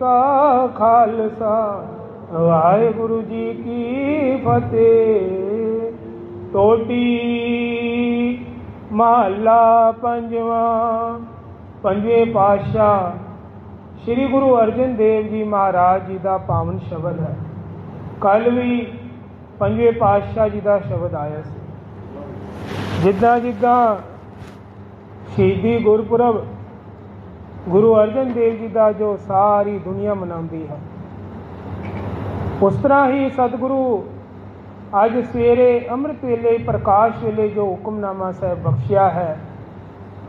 का खालसा वाहेगुरु जी की फतेह। टोटी महला पंजवा। पंजवें पातशाह श्री गुरु अर्जन देव जी महाराज जी का पावन शब्द है। कल भी पंजवें पातशाह जी का शब्द आया से जिदा जिदा शहीदी गुरपुरब गुरु अर्जन देव जी का जो सारी दुनिया मनाती है, उस तरह ही सतगुरु अज सवेरे अमृत वेले प्रकाश वेले जो हुक्मनामा साहब बख्शिया है,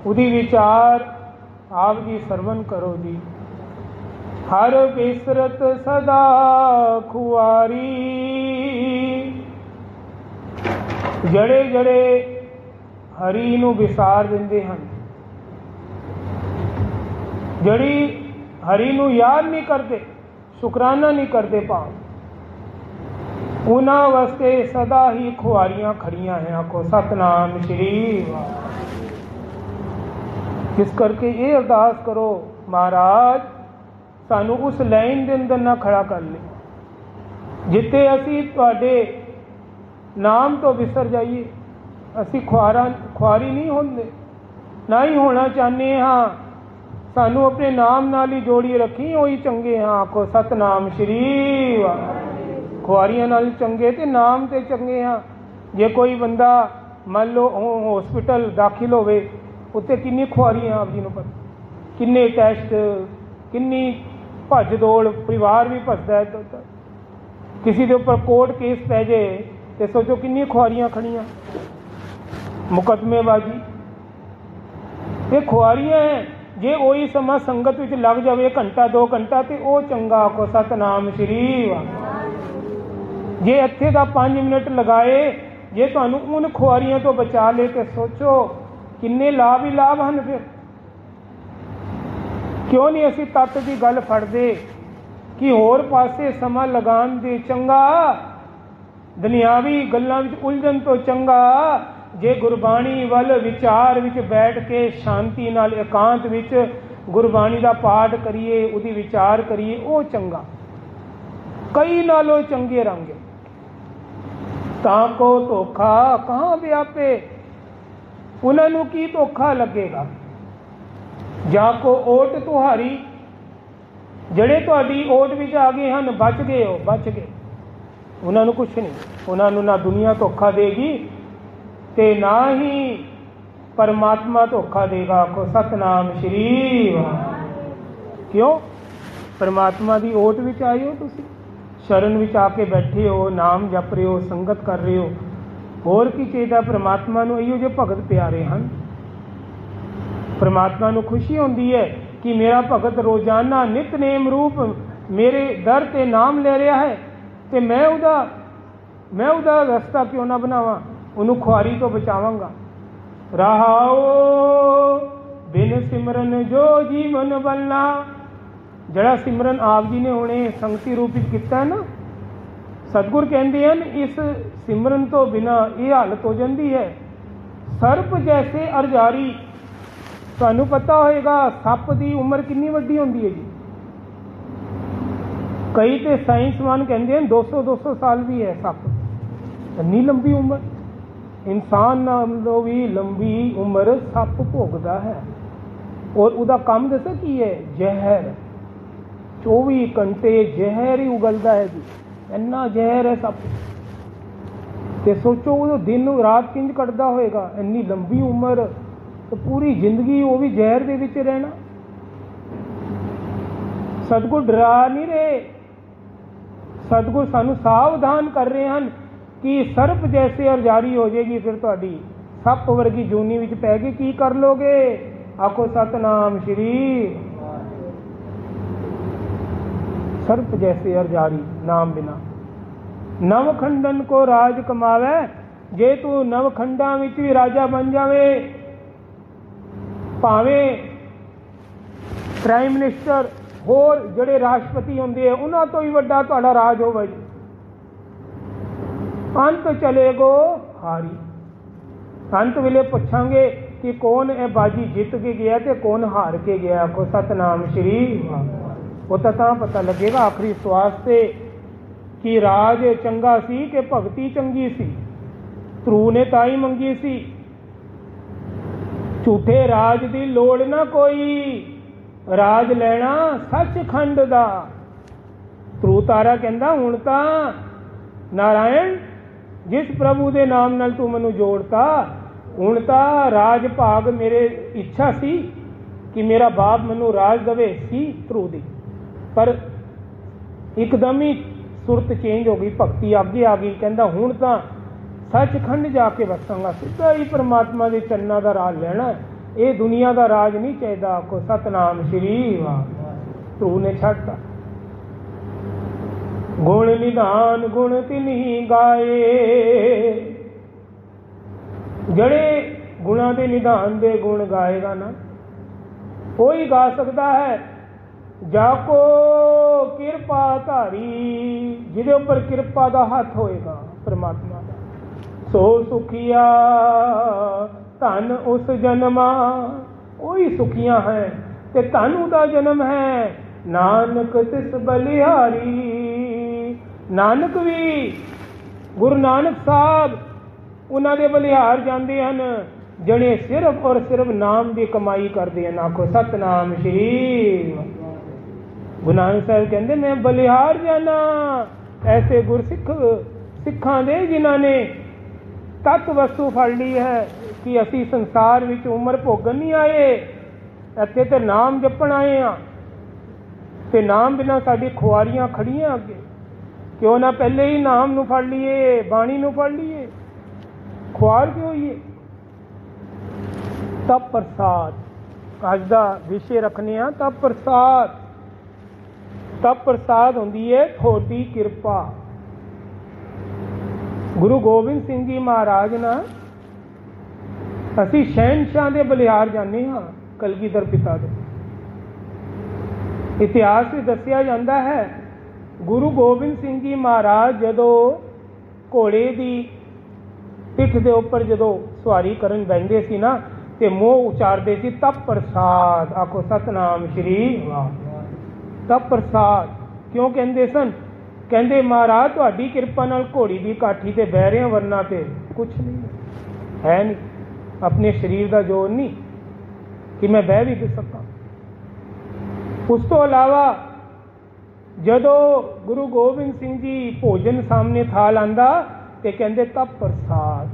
उदी विचार आप जी सरवण करो जी। हर बिसरत सदा खुआरी, जड़े जड़े हरी नूं विसार दिंदे हन, जड़ी हरी नूं याद नहीं करते, शुकराना नहीं करते भाव, उन्हां वास्ते सदा ही खुआरियां खड़ियां हैं। आखो सतनाम श्री वाहिगुरू। इस करके ये अरदास करो महाराज सानू उस लाइन के अंदर ना खड़ा कर ले जिते असी तुहाडे नाम तो विसर जाइए। असी खुआरी नहीं होंदे, ना ही होना चाहते हाँ। सानू अपने नाम नाल ही जोड़ी रखी, वही चंगे हाँ। आखो सतनाम श्री वाहिगुरू। खुआरियां नाल चंगे ते नाम ते चंगे हाँ। जे कोई बंदा मान लो हॉस्पिटल दाखिल होवे, उत्ते किन्नी खुआरियां आप जी नूं पता, किन्ने टैसट, किन्नी भज दौड़, परिवार भी भजदा है। किसी के उपर कोर्ट केस पै जाए तो सोचो किन्नी खुआरियां खड़ियां, मुकदमेबाजी। ये खुआरियां हैं। जे वही समा संगत विच लग जाए घंटा 2 घंटा तो वह चंगा। आखो सतनाम श्री वाहिगुरू। जे इत्थे दा 5 मिनट लगाए जे तुहानू उन खुआरियां तो बचा ले तो सोचो किन्ने लाभ ही लाभ हैं। फिर क्यों नहीं असी तत्त की गल फड़दे कि होर पासे समा लगान दे चंगा, दुनियावी गल्लां विच उलझन तो चंगा जे गुरबाणी वल विचार विच बैठ के शांति नाल एकांत विच गुरबाणी दा पाठ करिए, उहदी विचार करिए, वो चंगा। कई नालों चंगे रंग ताको धोखा कहाँ व्यापे, उन्होंने की धोखा लगेगा। जाको ओट तुहारी, जड़े तुहाडी ओट विच आ गए हैं बच गए हो, बच गए। उन्होंने कुछ नहीं, उन्होंने ना दुनिया धोखा देगी ते ना ही परमात्मा धोखा देगा। आखो सतनाम श्री वाहिगुरू। क्यों परमात्मा की ओट विच आए हो, तुसी शरण विच आके बैठे हो, नाम जप रहे हो, संगत कर रहे हो। होर की चाहिए परमात्मा नूं इहो जे भगत प्यारे हैं। परमात्मा नूं खुशी होंदी है कि मेरा भगत रोजाना नितनेम रूप मेरे दर ते नाम ले रहा है, तो मैं उहदा रस्ता क्यों ना बनावा, उन्होंने खुआरी तो बचावांगा। रहाओ बिन सिमरन जो जीवन बलना। जड़ा सिमरन आप जी ने हुणे संगति रूप विच कीता है ना, सतगुर कहते हैं इस सिमरन तो बिना ये हालत हो जाती है। सर्प जैसे अरजारी, तुहानू पता होएगा सप की उम्र कितनी वड्डी होंदी है जी। कई तो साइंसवान कहते हैं 200 साल भी है सप, इतनी लंबी उम्र। इंसान नालों भी लंबी उम्र सप भोगदा है। और उसका काम दसा की है, जहर। 24 घंटे जहर ही उगलता है जी, इन्ना जहर है सप। तो सोचो वो दिन रात किंज कटदा होएगा, इन्नी लंबी उम्र, तो पूरी जिंदगी वो भी जहर दे विच रहना। सतगुर डरा नहीं रहे, सतगुर सानू सावधान कर रहे हैं कि सर्प जैसे अरजारी हो जाएगी, फिर तुहाडी सप वर्गी जूनी विच पै गई, की कर लोगे। आखो सतनाम श्री। सर्प जैसे अरजारी नाम बिना। नवखंडन को राज कमावे, जे तू नवखंडा विच भी राजा बन जावे, भावें प्राइम मिनिस्टर होर जड़े राष्ट्रपति होंदे हैं उन्हां तो ही वड्डा तुहाडा राज होवे, अंत चलेगो हारी। अंत वेले पुछांगे कि कौन ए बाजी जित के गया ते कौन हार के गया। आखो सतनाम श्री। ਉਹ ਤਾਂ ਪਤਾ ਲੱਗੇਗਾ ਆਖਰੀ ਸਵਾਸ ਤੇ ਕਿ ਰਾਜ ਚੰਗਾ ਸੀ ਕਿ ਭਗਤੀ ਚੰਗੀ ਸੀ। ਧਰੂ ਨੇ ਤਾਂ ਹੀ ਮੰਗੀ ਸੀ, ਝੂਠੇ ਰਾਜ ਦੀ ਲੋੜ ਨਾ ਕੋਈ, ਰਾਜ ਲੈਣਾ ਸੱਚਖੰਡ ਦਾ। ਧਰੂ ਤਾਰਾ ਕਹਿੰਦਾ ਹੁਣ ਤਾਂ ਨਾਰਾਇਣ ਜਿਸ ਪ੍ਰਭੂ ਦੇ ਨਾਮ ਨਾਲ ਤੂੰ ਮੈਨੂੰ ਜੋੜਤਾ, ਹੁਣ ਤਾਂ ਰਾਜ ਭਾਗ ਮੇਰੇ ਇੱਛਾ ਸੀ ਕਿ ਮੇਰਾ ਬਾਪ ਮੈਨੂੰ ਰਾਜ ਦੇਵੇ ਸੀ ਧਰੂ ਦੀ, ਪਰ ਇੱਕਦਮ ਹੀ ਸੁਰਤ ਚੇਂਜ ਹੋ ਗਈ, ਭਗਤੀ ਅੱਗੇ ਆ ਗਈ। ਕਹਿੰਦਾ ਹੁਣ ਤਾਂ ਸੱਚਖੰਡ ਜਾ ਕੇ ਵਸਾਂਗਾ, ਸਿੱਧਾ ਹੀ ਪਰਮਾਤਮਾ ਦੇ ਚਰਨਾਂ ਦਾ ਰਾਜ ਲੈਣਾ, ਇਹ ਦੁਨੀਆ ਦਾ ਰਾਜ ਨਹੀਂ ਚਾਹੀਦਾ। ਕੋ ਸਤਨਾਮ ਸ਼੍ਰੀ ਵਾਹਿਗੁਰੂ। ਧਰੂ ਨੇ ਛੱਡਤਾ। ਗੁਣ ਨਿਧਾਨ ਗੁਣ ਤਿਨਹੀ ਗਾਏ, ਜਿਹੜੇ ਗੁਣਾਂ ਦੇ ਨਿਧਾਨ ਦੇ ਗੁਣ ਗਾਏਗਾ ਨਾ ਉਹੀ ਗਾ ਸਕਦਾ ਹੈ। ਜਾ ਕੋ ਕਿਰਪਾ ਧਾਰੀ, ਜਿਹਦੇ ਉੱਪਰ ਕਿਰਪਾ ਦਾ ਹੱਥ ਹੋਏਗਾ ਪਰਮਾਤਮਾ ਦਾ, ਸੋ ਸੁਖੀਆ ਧਨ ਉਸ ਜਨਮਾ, ਉਹੀ ਸੁਖੀਆਂ ਹੈ ਤੇ ਧਨ ਉਹਦਾ ਜਨਮ ਹੈ। ਨਾਨਕ ਤਿਸ ਬਲਿਹਾਰੀ, ਨਾਨਕ ਵੀ ਗੁਰੂ ਨਾਨਕ ਸਾਹਿਬ ਉਹਨਾਂ ਦੇ ਬਲਿਹਾਰ ਜਾਂਦੇ ਹਨ ਜਿਹੜੇ ਸਿਰਫ ਔਰ ਸਿਰਫ ਨਾਮ ਦੀ ਕਮਾਈ ਕਰਦੇ ਹਨ। ਆਖੋ ਸਤਨਾਮ ਸ਼੍ਰੀ। ਗੁਰੂ ਨਾਨਕ ਸਾਹਿਬ ਕਹਿੰਦੇ ਮੈਂ ਬਲਿਹਾਰ ਜਾਣਾ ਐਸੇ ਗੁਰਸਿੱਖ ਸਿੱਖਾਂ ਦੇ ਜਿਨ੍ਹਾਂ ਨੇ ਤਤ ਵਸਤੂ ਫੜ ਲਈ ਹੈ ਕਿ ਅਸੀਂ ਸੰਸਾਰ ਵਿੱਚ ਉਮਰ ਭੋਗਣ ਨਹੀਂ ਆਏ, ਇੱਥੇ ਤੇ ਨਾਮ ਜਪਣ ਆਏ ਹਾਂ, ਤੇ ਨਾਮ ਬਿਨਾਂ ਸਾਡੀ ਖੁਆਰੀਆਂ ਖੜੀਆਂ ਅੱਗੇ, ਕਿਉਂ ਨਾ ਪਹਿਲੇ ਹੀ ਨਾਮ ਨੂੰ ਫੜ ਲਈਏ, ਬਾਣੀ ਨੂੰ ਫੜ ਲਈਏ, ਖੁਆਰ ਕਿਉਂ ਹੋਈਏ। ਤਪ ਪ੍ਰਸਾਦ ਅੱਜ ਦਾ ਵਿਸ਼ੇ ਰੱਖਨੇ ਆ। ਤਪ ਪ੍ਰਸਾਦ, ਤਪ ਪ੍ਰਸਾਦ ਹੁੰਦੀ ਹੈ ਤੁਹਾਡੀ ਕਿਰਪਾ। ਗੁਰੂ ਗੋਬਿੰਦ ਸਿੰਘ ਜੀ ਮਹਾਰਾਜ ਨਾ, ਅਸੀਂ ਸ਼ਹਿਨਸ਼ਾਹ ਦੇ ਬਲਿਹਾਰ ਜਾਂਦੇ ਹਾਂ, ਕਲਗੀਧਰ ਪਿਤਾ ਦੇ। ਇਤਿਹਾਸ ਵਿੱਚ ਦੱਸਿਆ ਜਾਂਦਾ ਹੈ ਗੁਰੂ ਗੋਬਿੰਦ ਸਿੰਘ ਜੀ ਮਹਾਰਾਜ ਜਦੋਂ ਘੋੜੇ ਦੀ ਪਿੱਠ ਦੇ ਉੱਪਰ ਜਦੋਂ ਸਵਾਰੀ ਕਰਨ ਬੈਠਦੇ ਸੀ ਨਾ, ਤੇ ਮੂੰਹ ਉਚਾਰਦੇ ਸੀ ਤਪ ਪ੍ਰਸਾਦ। ਆਖੋ ਸਤਨਾਮ ਸ਼੍ਰੀ ਵਾਹਿਗੁਰੂ। ਤਪ ਪ੍ਰਸਾਦ ਕਿਉਂ ਕਹਿੰਦੇ ਸਨ? ਕਹਿੰਦੇ ਮਹਾਰਾਜ ਤੁਹਾਡੀ ਕਿਰਪਾ ਨਾਲ ਘੋੜੀ ਦੀ ਕਾਠੀ ਤੇ ਬਹਿ ਰਹੇ, ਵਰਨਾ ਤੇ ਕੁਛ ਨਹੀਂ ਹੈ, ਨਹੀਂ ਆਪਣੇ ਸਰੀਰ ਦਾ ਜ਼ੋਰ ਨਹੀਂ ਕਿ ਮੈਂ ਬਹਿ ਵੀ ਸਕਾਂ। ਉਸ ਤੋਂ ਇਲਾਵਾ ਜਦੋਂ ਗੁਰੂ ਗੋਬਿੰਦ ਸਿੰਘ ਜੀ ਭੋਜਨ ਸਾਹਮਣੇ ਥਾਲ ਆਂਦਾ ਤੇ ਕਹਿੰਦੇ ਤਪ ਪ੍ਰਸਾਦ,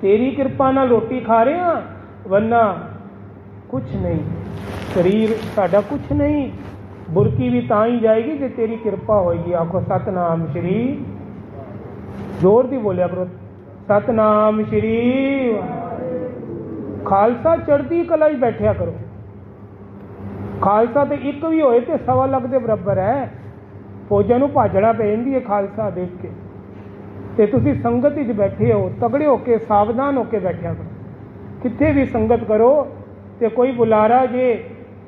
ਤੇਰੀ ਕਿਰਪਾ ਨਾਲ ਰੋਟੀ ਖਾ ਰਹੇ ਹਾਂ, ਵਰਨਾ ਕੁਛ ਨਹੀਂ, ਸਰੀਰ ਸਾਡਾ ਕੁਛ ਨਹੀਂ, ਬੁਰਕੀ ਵੀ ਤਾਂ ਹੀ ਜਾਏਗੀ ਜੇ ਤੇਰੀ ਕਿਰਪਾ ਹੋਏਗੀ। ਆਖੋ ਸਤਨਾਮ ਸ਼੍ਰੀ। ਜ਼ੋਰ ਦੀ ਬੋਲਿਆ ਕਰੋ ਸਤਨਾਮ ਸ਼੍ਰੀ। ਖਾਲਸਾ ਚੜ੍ਹਦੀ ਕਲਾ ਹੀ ਬੈਠਿਆ ਕਰੋ। ਖਾਲਸਾ ਤੇ ਇੱਕ ਵੀ ਹੋਏ ਤੇ 1.25 ਲੱਖ ਦੇ ਬਰਾਬਰ ਹੈ। ਫੌਜਾਂ ਨੂੰ ਭਾਜੜਾ ਪੈ ਜਾਂਦੀ ਹੈ ਖਾਲਸਾ ਦੇਖ ਕੇ, ਤੇ ਤੁਸੀਂ ਸੰਗਤ ਵਿੱਚ ਬੈਠੇ ਹੋ, ਤਗੜੇ ਹੋ ਕੇ ਸਾਵਧਾਨ ਹੋ ਕੇ ਬੈਠਿਆ ਕਰੋ। ਕਿੱਥੇ ਵੀ ਸੰਗਤ ਕਰੋ ਤੇ ਕੋਈ ਬੁਲਾਰਾ ਜੇ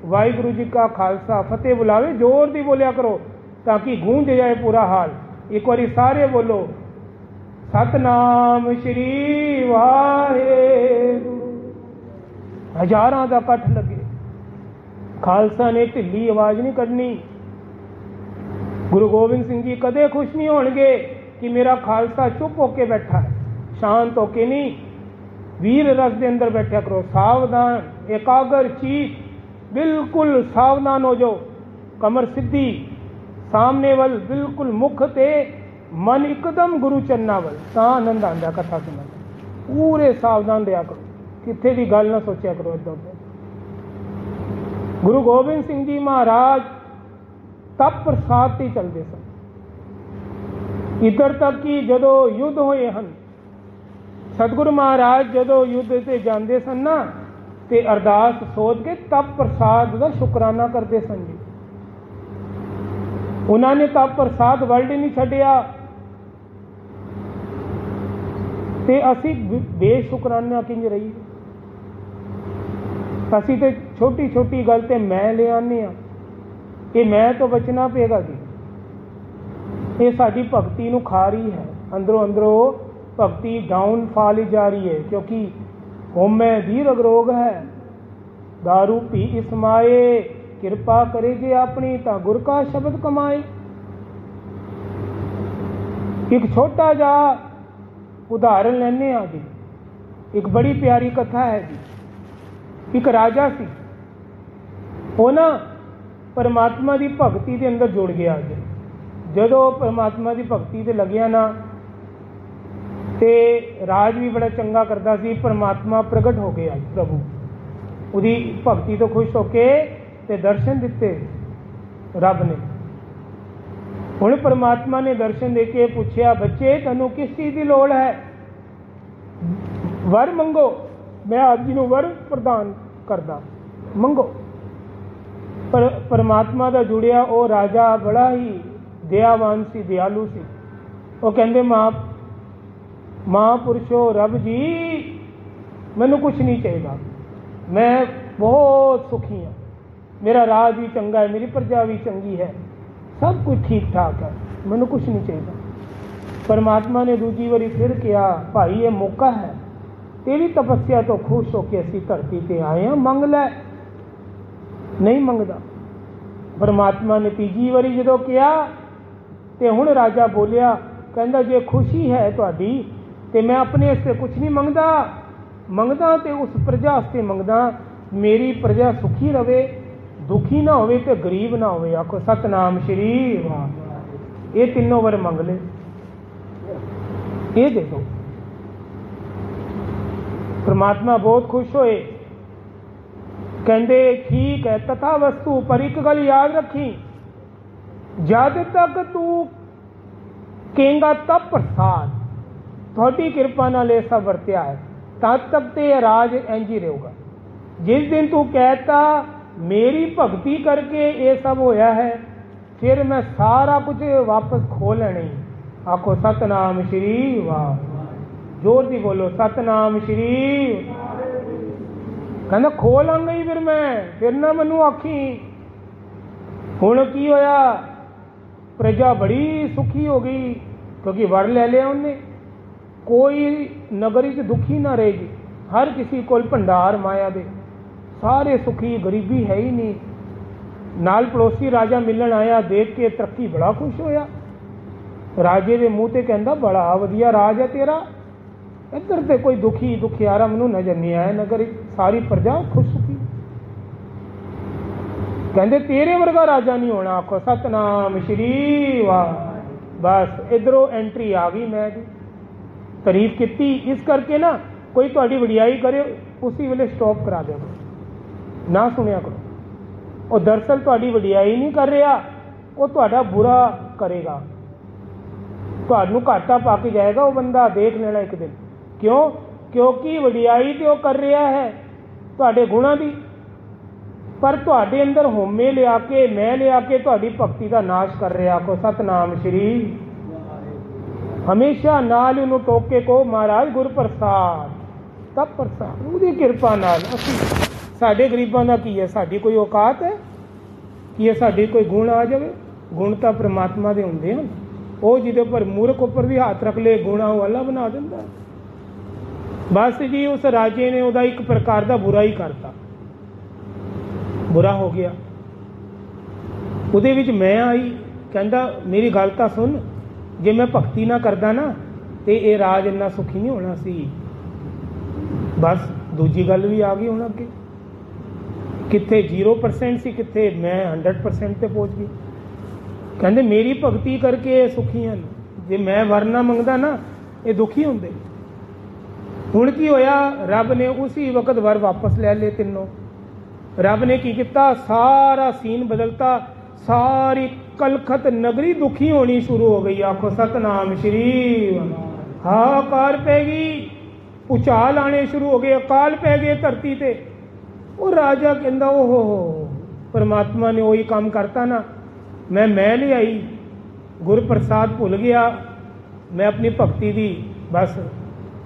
ਵਾਹਿਗੁਰੂ ਜੀ ਕਾ ਖਾਲਸਾ ਫਤਿਹ ਬੁਲਾਵੇ, ਜ਼ੋਰ ਦੀ ਬੋਲਿਆ ਕਰੋ ਤਾਂ ਕਿ ਗੂੰਜ ਜਾਏ ਪੂਰਾ ਹਾਲ। ਇੱਕ ਵਾਰੀ ਸਾਰੇ ਬੋਲੋ ਸਤਨਾਮ ਸ਼੍ਰੀ ਵਾਹਿਗੁਰੂ। ਹਜ਼ਾਰਾਂ ਦਾ ਇਕੱਠ ਲੱਗੇ। ਖਾਲਸਾ ਨੇ ਢਿੱਲੀ ਆਵਾਜ਼ ਨਹੀਂ ਕੱਢਣੀ। ਗੁਰੂ ਗੋਬਿੰਦ ਸਿੰਘ ਜੀ ਕਦੇ ਖੁਸ਼ ਨਹੀਂ ਹੋਣਗੇ ਕਿ ਮੇਰਾ ਖਾਲਸਾ ਚੁੱਪ ਹੋ ਕੇ ਬੈਠਾ ਹੈ, ਸ਼ਾਂਤ ਹੋ ਕੇ ਨਹੀਂ, ਵੀਰ ਰਸ ਦੇ ਅੰਦਰ ਬੈਠਿਆ ਕਰੋ। ਸਾਵਧਾਨ, ਇਕਾਗਰ ਚੀਤ, ਬਿਲਕੁਲ ਸਾਵਧਾਨ ਹੋ ਜਾਓ, ਕਮਰ ਸਿੱਧੀ, ਸਾਹਮਣੇ ਵੱਲ ਬਿਲਕੁਲ ਮੁੱਖ ਤੇ ਮਨ ਇੱਕਦਮ ਗੁਰੂ ਚਰਨਾਂ ਵੱਲ, ਤਾਂ ਆਨੰਦ ਆਉਂਦਾ ਕਥਾ ਸੁਣਨ। ਪੂਰੇ ਸਾਵਧਾਨ ਰਿਹਾ ਕਰੋ, ਕਿੱਥੇ ਦੀ ਗੱਲ ਨਾ ਸੋਚਿਆ ਕਰੋ ਇੱਧਰ ਉੱਧਰ। ਗੁਰੂ ਗੋਬਿੰਦ ਸਿੰਘ ਜੀ ਮਹਾਰਾਜ ਤਪ ਪ੍ਰਸਾਦ ਤੇ ਚੱਲਦੇ ਸਨ। ਇੱਧਰ ਤੱਕ ਕਿ ਜਦੋਂ ਯੁੱਧ ਹੋਏ ਹਨ, ਸਤਿਗੁਰੂ ਮਹਾਰਾਜ ਜਦੋਂ ਯੁੱਧ ਤੇ ਜਾਂਦੇ ਸਨ ਨਾ, ਤੇ ਅਰਦਾਸ ਸੋਚ ਕੇ ਤਪ ਪ੍ਰਸਾਦ ਦਾ ਸ਼ੁਕਰਾਨਾ ਕਰਦੇ ਸਨ ਜੀ। ਉਹਨਾਂ ਨੇ ਤਪ ਪ੍ਰਸਾਦ ਵਰਲਡ ਨਹੀਂ ਛੱਡਿਆ, ਤੇ ਅਸੀਂ ਬੇਸ਼ੁਕਰਾਨਾ ਕਿੰਝ ਰਹੀ। ਅਸੀਂ ਤੇ ਛੋਟੀ ਛੋਟੀ ਗੱਲ ਤੇ ਮੈਂ ਲੈ ਆਉਂਦੇ ਹਾਂ, ਇਹ ਮੈਂ ਤੋਂ ਬਚਣਾ ਪਏਗਾ ਜੀ। ਇਹ ਸਾਡੀ ਭਗਤੀ ਨੂੰ ਖਾ ਰਹੀ ਹੈ, ਅੰਦਰੋਂ ਅੰਦਰੋਂ ਭਗਤੀ ਡਾਊਨਫਾਲ ਹੀ ਜਾ ਰਹੀ ਹੈ, ਕਿਉਂਕਿ ਹੋਮੈ ਦੀਰਘ ਰੋਗ ਹੈ, दारू पी इस माए किरपा करे जे अपनी ता गुर का शब्द कमाए। एक छोटा जा उदाहरण लेने आ जी, एक बड़ी प्यारी कथा है जी। एक राजा सी, वो ना परमात्मा की भगती के अंदर जुड़ गया जी। जदों परमात्मा की भगती से लग्या ना ते राज भी बड़ा चंगा करता सी। परमात्मा प्रगट हो गया प्रभु, उसकी भगती तो खुश होके ते दर्शन दिते रब ने। हुण परमात्मा ने दर्शन दे के पूछया, बच्चे तैनूं किस चीज़ की लोड़ है, वर मंगो, मैं आप जी नूं वर प्रदान करदा, मंगो। पर परमात्मा का जुड़िया वो राजा बड़ा ही दयावान सी, दयालु सी। वो कहंदे महापुरुषो रब जी मैनू कुछ नहीं चाहिए, मैं बहुत सुखी हाँ, मेरा राज भी चंगा है, मेरी प्रजा भी चंगी है, सब कुछ ठीक ठाक है, मैनू कुछ नहीं चाहिए। परमात्मा ने दूजी बारी फिर कहा, भाई ये मौका है, तेरी तपस्या तो खुश होकर असी धरती पर आए हैं, मंग लै। नहीं मंगदा। परमात्मा ने तीजी बारी जो कहा तो हुण राजा बोलिया, कहंदा जे खुशी है तुहाडी ते मैं अपने वास्ते कुछ नहीं मंगदा तो उस प्रजा वास्ते मंगदा, मेरी प्रजा सुखी रवे, दुखी ना होवे ते गरीब ना होवे। आखो सतनाम श्री वाह। ये तीनों वर मंग ले, ये दे दो। परमात्मा बहुत खुश होए, कहंदे ठीक है तथा वस्तु, पर एक गल याद रखी, जद तक तू कहेगा तब प्रसाद, थोड़ी कृपा नाल ये सब वरत्या है, तद तक ते राज इंज ही रहेगा। जिस दिन तू कहता मेरी भगती करके ये सब होया है, फिर मैं सारा कुछ वापस खो लेना ही। आखो सतनाम श्री वाह, जोर दी बोलो सतनाम श्री। कहना खो लांगा ही फिर मैं, फिर ना मैनू आखी। हुण की होया, प्रजा बड़ी सुखी हो गई क्योंकि वर ले लिया उन्हें। कोई नगरी च दुखी ना रहेगी, हर किसी को भंडार माया दे, सारे सुखी, गरीबी है ही नहीं। नाल पड़ोसी राजा मिलन आया, देख के तरक्की बड़ा खुश होया। राजे के मूँह ते कहंदा बड़ा वधिया राज है तेरा, इधर ते कोई दुखी दुखियारा मैनू नजर नहीं आया, नगर सारी प्रजा खुश सुखी। कहंदे तेरे वर्गा राजा नहीं होना। आखो सतनाम श्री वाह। बस इधरों एंट्री आ गई, मैं जी तारीफ की। इस करके ना कोई तुहाडी वडियाई करे उसी वेले स्टॉप करा दे, ना सुनिया करो। वो दरअसल तुहाडी वडियाई नहीं कर रहा, वो तुहाडा बुरा करेगा, तुहानू घाटा पा के जाएगा वो बंदा, देख लेना एक दिन। क्यों? क्योंकि वडियाई तो कर रहा है तुहाडे गुणां दी, पर तुहाडे अंदर होमे लिया के, मैं लिया के तुहाडी भगती का नाश कर रहा। को सतनाम श्री। हमेशा नाल उन्होंने टोके को महाराज गुर प्रसाद, तब प्रसाद उसकी कृपा नाल। साडे गरीबां दा की है, साडी कोई औकात है कि ये साडी कोई गुण आ जाए? गुण तो परमात्मा दे हुंदे हैं, वो जिहदे पर मूर्ख उपर भी हाथ रख ले गुणा वो अल्लाह बना दिंदा। बस जी उस राजे ने उहदा एक प्रकार का बुरा ही करता, बुरा हो गया। उहदे विच मैं आई, कहंदा मेरी गल तां सुन, जे मैं भगती ना करदा ना तो ये राज इन्ना सुखी नहीं होना सी। बस दूजी गल भी आ गई हुण अगे, कित्थे 0% सी, कित्थे मैं 100% ते पहुँच गई। कहंदे मेरी भगती करके सुखी हैं, जे मैं वर ना मंगदा ना ये दुखी होंदे। हुण की होया, रब ने उसी वक्त वर वापस ले ले तीनों। रब ने की किया, सारा सीन बदलता, सारी कलखत नगरी दुखी होनी शुरू हो गई। आखो सतनाम श्री। हाहाकार पै गई, उचाल आने शुरू हो गए, अकाल पै गए धरती ते। वो राजा कहंदा ओहो परमात्मा ने वही काम करता ना, मैं ले आई, गुर प्रसाद भुल गया, मैं अपनी भगती दी बस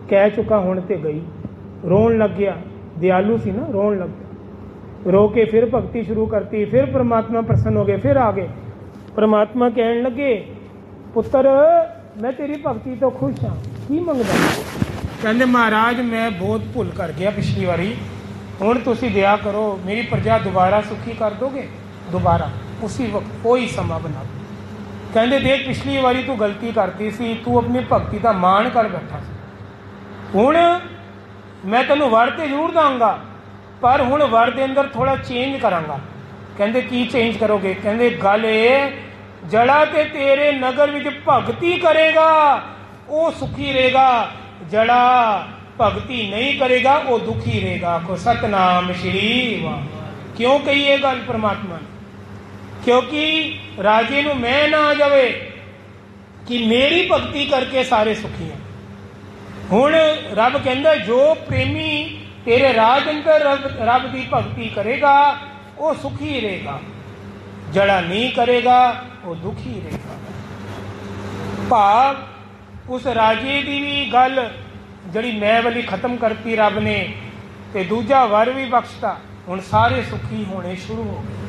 कह चुका, हुण ते गई। रोन लग गया, दयालु सी ना, रोन लग गया। रो के फिर भगती शुरू करती, फिर परमात्मा प्रसन्न हो गए, फिर आ गए। परमात्मा कहन लगे, पुत्र मैं तेरी भगती तो खुश हाँ, की मंगदा? कहंदे महाराज मैं बहुत भुल कर गया पिछली बारी, हुण तुसीं दया करो, मेरी प्रजा दोबारा सुखी कर दोगे? दोबारा उसी वक्त कोई समा बना दो। कहते देख पिछली बारी तू गलती करती सी, तू अपनी भगती का मान कर बैठा सी, हुण मैं तेनों वर तो जरूर दांगा पर हुण वर के अंदर थोड़ा चेंज करांगा। कहते की चेंज करोगे? कहते गल ये जड़ा ते तेरे नगर विच भगती करेगा वो सुखी रहेगा, जड़ा भगती नहीं करेगा वो दुखी रहेगा। को सतनाम श्री वाह। क्यों कही ये गल परमात्मा ने? क्योंकि राजे नूं मैं ना आ जावे कि मेरी भगती करके सारे सुखी हैं। हुण रब कहंदा जो प्रेमी तेरे राज अंदर रब की भगती करेगा वो सुखी रहेगा, जड़ा नहीं करेगा वो दुखी रहेगा। भाव उस राजे की भी गल जड़ी मैं वाली खत्म करती रब ने, ते दूजा वर भी बख्शता, हुण सारे सुखी होने शुरू हो गए।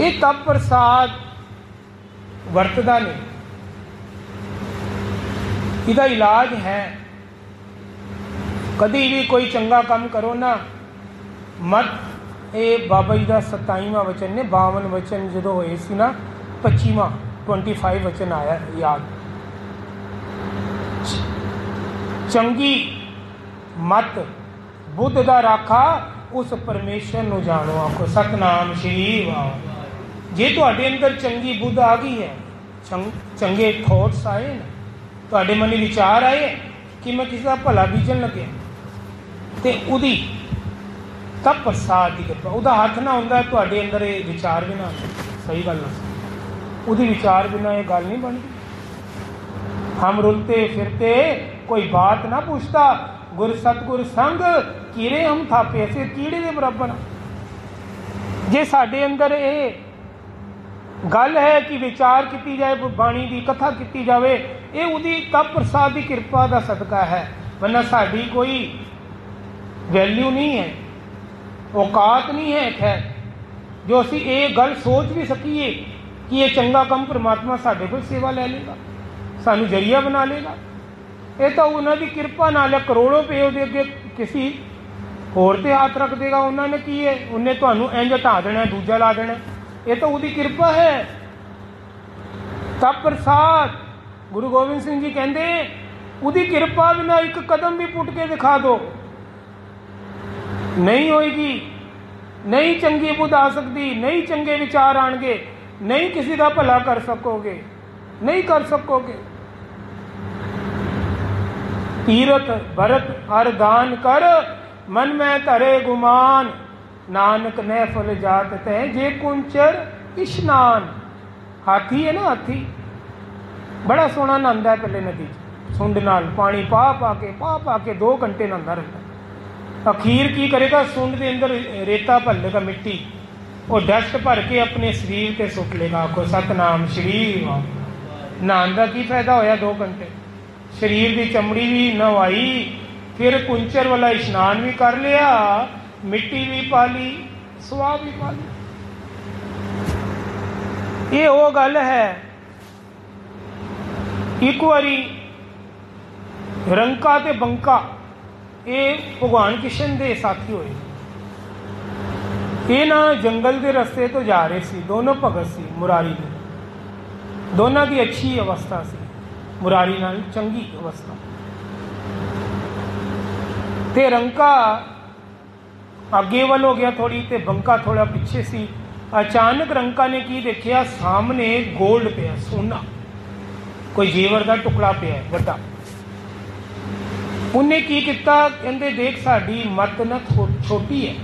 ये तप प्रसाद वरतदा नहीं, इसका इलाज है। कभी भी कोई चंगा काम करो ना मत, ये बाबा जी का 27वां वचन ने, 52 वचन जो होए सी ना, 25वां 25 वचन आया याद। चंगी मत बुद्ध का राखा उस परमेश्वर नूं जानो। आखो सतनाम श्री वाह। जे तुहाडे अंदर चंगी बुद्ध आ गई है, चंगे थॉट्स आए, तुहाडे मन विचार आए कि मैं किसी का भला बीजन लगे, तो उदी तब प्रसाद की कृपा, उदा हाथ ना होंदा तुहाडे अंदर ये विचार भी ना आते। सही गल ना, उदी विचार बिना ये गल नहीं बनती। हम रुलते फिरते कोई बात ना पूछता, गुर सतगुर संग कीड़े हम थापे, ऐसे कीड़े के बराबर। जे साडे अंदर ये गल है कि विचार की जाए, बाणी की कथा की जाए, ये उदी तप प्रसाद की कृपा का सदका है, वरना साड़ी कोई वैल्यू नहीं है, औकात नहीं है। खैर जो असी ये गल सोच भी सकीए कि ये चंगा काम परमात्मा साढ़े को सेवा ले लेगा, सानू जरिया बना लेगा, ये तो उन्होंने कृपा नाल करोड़ों रुपये वो अगे किसी होर ते हाथ रख देगा। उन्होंने की है, उन्हें तुहानू इंज हटा देना, दूजा ला देना, ये तो उसकी कृपा है। तप प्रसाद गुरु गोबिंद सिंह जी कहते उसकी कृपा बिना एक कदम भी पुट के दिखा दो, नहीं होएगी, नहीं चंगी बुद्ध आ सकती, नहीं चंगे विचार आएंगे, नहीं किसी का भला कर सकोगे, नहीं कर सकोगे। तीरथ भरत हर दान कर, मन में धरे गुमान, नानक ने फल जात तय जे कुंचर स्नान। हाथी है ना, हाथी बड़ा सोहना नहांदा है पहले नदी च, सुंड नाल पानी पा के 2 घंटे नहांदा रहता। अखीर की करेगा, सुंड के अंदर रेता भर लेगा, मिट्टी, और डस्ट भर के अपने शरीर से सुट लेगा। आखो सतनाम श्री वाह। नहान का की फायदा होया? 2 घंटे शरीर की चमड़ी भी नवाई, फिर कुंचर वाला इशनान भी कर लिया, मिट्टी भी पा ली, सुहा भी पा ली। ये वो गल है। एक बारी रंका ते बंका ये भगवान कृष्ण के साथी होए। ये ना जंगल के रस्ते तो जा रहे सी, दोनों भगत सी मुरारी ने, दोनों की अच्छी अवस्था सी, मुरारी नाल चंगी अवस्था। ते रंका अगे वाल हो गया थोड़ी, ते बंका थोड़ा पीछे सी। अचानक रंका ने की देखिया, सामने गोल्ड पिया, सोना, कोई जेवर का टुकड़ा पिया वड्डा। उन्हें की किया, कहते देख साड़ी मत ना छोटी है,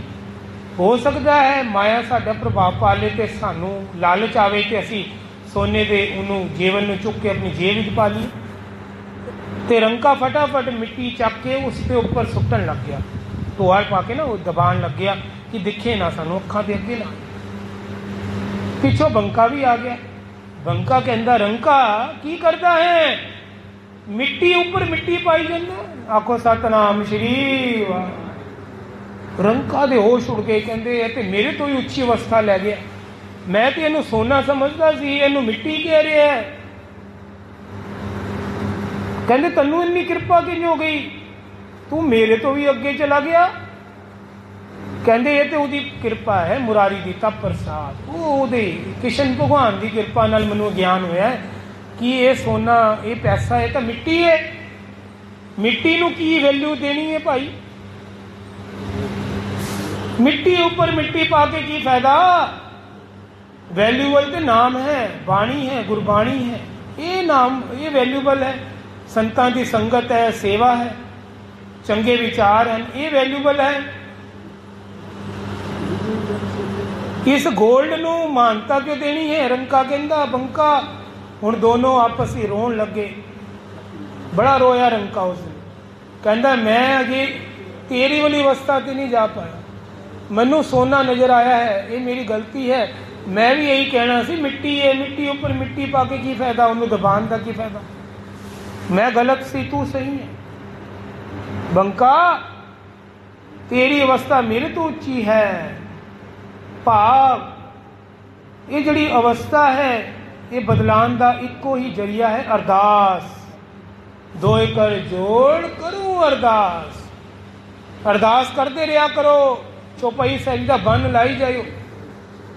हो सकता है माया साडा प्रभाव पा ले ते सानू लालच आवे ते असी सोने दे उन्होंने जेवर में चुक के अपनी जेब में पा ली। ते रंका फटाफट मिट्टी चक के उसके ऊपर सुटन लग गया, टोहार पा के ना वो दबान लग गया कि दिखे ना सानू, अखा दे अगे ना। पिछों बंका भी आ गया। बंका कहता रंका की करता है, मिट्टी ऊपर मिट्टी पाई जाना। आखो सतनाम श्री वाह। रंका दे होश उड़ गए, कहते ते मेरे तो ही उच्ची अवस्था लै गया, मैं तो इनू सोना समझता सी, इनू मिट्टी कह रहा है। कहते तन्नू इन्नी कृपा किवें हो गई, तू मेरे तो भी अगे चला गया। ਕਹਿੰਦੇ ਇਹ ਤੇ ਉਹਦੀ ਕਿਰਪਾ ਹੈ, ਮੁਰਾਰੀ ਦੀ ਤਪ ਪ੍ਰਸਾਦ। ਉਹਦੇ ਕ੍ਰਿਸ਼ਨ ਭਗਵਾਨ ਦੀ ਕਿਰਪਾ ਨਾਲ ਮੈਨੂੰ ਗਿਆਨ ਹੋਇਆ ਕਿ ਇਹ ਸੋਨਾ, ਇਹ ਪੈਸਾ, ਇਹ ਤਾਂ ਮਿੱਟੀ ਹੈ। ਮਿੱਟੀ ਨੂੰ ਕੀ ਵੈਲਿਊ ਦੇਣੀ ਹੈ ਭਾਈ? ਮਿੱਟੀ ਉੱਪਰ ਮਿੱਟੀ ਪਾ ਕੇ ਕੀ ਫਾਇਦਾ? ਵੈਲਿਊਬਲ ਤੇ ਨਾਮ ਹੈ, ਬਾਣੀ ਹੈ, ਗੁਰਬਾਣੀ ਹੈ। ਇਹ ਨਾਮ, ਇਹ ਵੈਲਿਊਬਲ ਹੈ। ਸੰਤਾਂ ਦੀ ਸੰਗਤ ਹੈ, ਸੇਵਾ ਹੈ, ਚੰਗੇ ਵਿਚਾਰ ਹਨ, ਇਹ ਵੈਲਿਊਬਲ ਹੈ। ਇਸ ਗੋਲਡ ਨੂੰ ਮਾਨਤਾ ਕਿਉਂ ਦੇਣੀ ਹੈ? ਰੰਕਾ ਕਹਿੰਦਾ ਬੰਕਾ, ਹੁਣ ਦੋਨੋਂ ਆਪਸ ਵਿੱਚ ਰੋਣ ਲੱਗੇ। ਬੜਾ ਰੋਇਆ ਰੰਕਾ ਉਸ ਦਿਨ। ਕਹਿੰਦਾ ਮੈਂ ਅਜੇ ਤੇਰੀ ਵਾਲੀ ਅਵਸਥਾ ਤੇ ਨਹੀਂ ਜਾ ਪਾਇਆ, ਮੈਨੂੰ ਸੋਨਾ ਨਜ਼ਰ ਆਇਆ ਹੈ, ਇਹ ਮੇਰੀ ਗਲਤੀ ਹੈ। ਮੈਂ ਵੀ ਇਹੀ ਕਹਿਣਾ ਸੀ, ਮਿੱਟੀ ਹੈ, ਮਿੱਟੀ ਉੱਪਰ ਮਿੱਟੀ ਪਾ ਕੇ ਕੀ ਫਾਇਦਾ? ਉਹਨੂੰ ਦਬਾਉਣ ਦਾ ਕੀ ਫਾਇਦਾ? ਮੈਂ ਗਲਤ ਸੀ, ਤੂੰ ਸਹੀ ਹੈ। ਬੰਕਾ ਤੇਰੀ ਅਵਸਥਾ ਮੇਰੇ ਤੋਂ ਉੱਚੀ ਹੈ। ਭਾਵ ਇਹ ਜਿਹੜੀ ਅਵਸਥਾ ਹੈ, ਇਹ ਬਦਲਾਉਣ ਦਾ ਇੱਕੋ ਹੀ ਜਰੀਆ ਹੈ, ਅਰਦਾਸ। ਦੋਏ ਕਰ ਜੋੜ ਕਰੂੰ ਅਰਦਾਸ। ਅਰਦਾਸ ਕਰਦੇ ਰਿਹਾ ਕਰੋ। ਚੌਪਈ ਸਾਹਿਬ ਦਾ ਬੰਨ ਲਾਈ ਜਾਇਓ।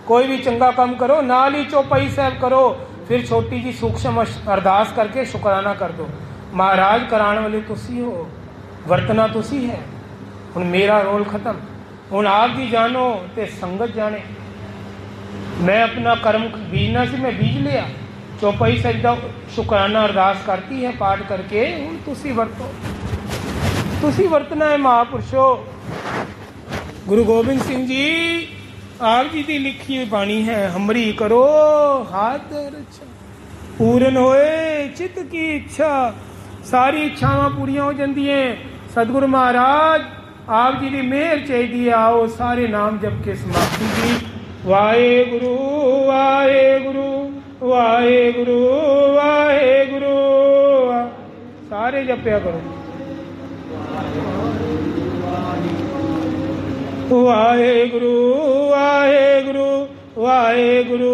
ਕੋਈ ਵੀ ਚੰਗਾ ਕੰਮ ਕਰੋ, ਨਾਲ ਹੀ ਚੌਪਈ ਸਾਹਿਬ ਕਰੋ। ਫਿਰ ਛੋਟੀ ਜੀ ਸੂਖਸ਼ਮ ਅਰਦਾਸ ਕਰਕੇ ਸ਼ੁਕਰਾਨਾ ਕਰ ਦੋ। ਮਹਾਰਾਜ ਕਰਾਉਣ ਵਾਲੇ ਤੁਸੀਂ ਹੋ, ਵਰਤਣਾ ਤੁਸੀਂ ਹੈ। ਹੁਣ ਮੇਰਾ ਰੋਲ ਖਤਮ। ਹੁਣ ਆਪ ਜੀ ਜਾਣੋ ਤੇ ਸੰਗਤ ਜਾਣੇ। ਮੈਂ ਆਪਣਾ ਕਰਮ ਬੀਜਣਾ ਸੀ, ਮੈਂ ਬੀਜ ਲਿਆ। ਚੌਪਈ ਸਾਹਿਬ ਦਾ ਸ਼ੁਕਰਾਨਾ ਅਰਦਾਸ ਕਰਤੀ ਹੈ ਪਾਠ ਕਰਕੇ। ਹੁਣ ਤੁਸੀਂ ਵਰਤੋ, ਤੁਸੀਂ ਵਰਤਣਾ ਹੈ। ਮਹਾਂਪੁਰਸ਼ੋ ਗੁਰੂ ਗੋਬਿੰਦ ਸਿੰਘ ਜੀ ਆਪ ਜੀ ਦੀ ਲਿਖੀ ਹੋਈ ਬਾਣੀ ਹੈ। ਹਮਰੀ ਕਰੋ ਹਾਥ ਰੱਛਾ, ਪੂਰਨ ਹੋਏ ਚਿੱਤ ਕੀ ਇੱਛਾ। ਸਾਰੀ ਇੱਛਾਵਾਂ ਪੂਰੀਆਂ ਹੋ ਜਾਂਦੀਆਂ। ਸਤਿਗੁਰੂ ਮਹਾਰਾਜ ਆਪ ਜੀ ਦੀ ਮਿਹਰ ਚਾਹੀਦੀ ਹੈ। ਆਓ ਸਾਰੇ ਨਾਮ ਜਪ ਕੇ ਸਮਾਪਤੀ ਜੀ। ਵਾਹਿਗੁਰੂ ਵਾਹਿਗੁਰੂ ਵਾਹਿਗੁਰੂ ਵਾਹਿਗੁਰੂ। ਸਾਰੇ ਜਪਿਆ ਕਰੋ। ਵਾਹਿਗੁਰੂ ਵਾਹਿਗੁਰੂ ਵਾਹਿਗੁਰੂ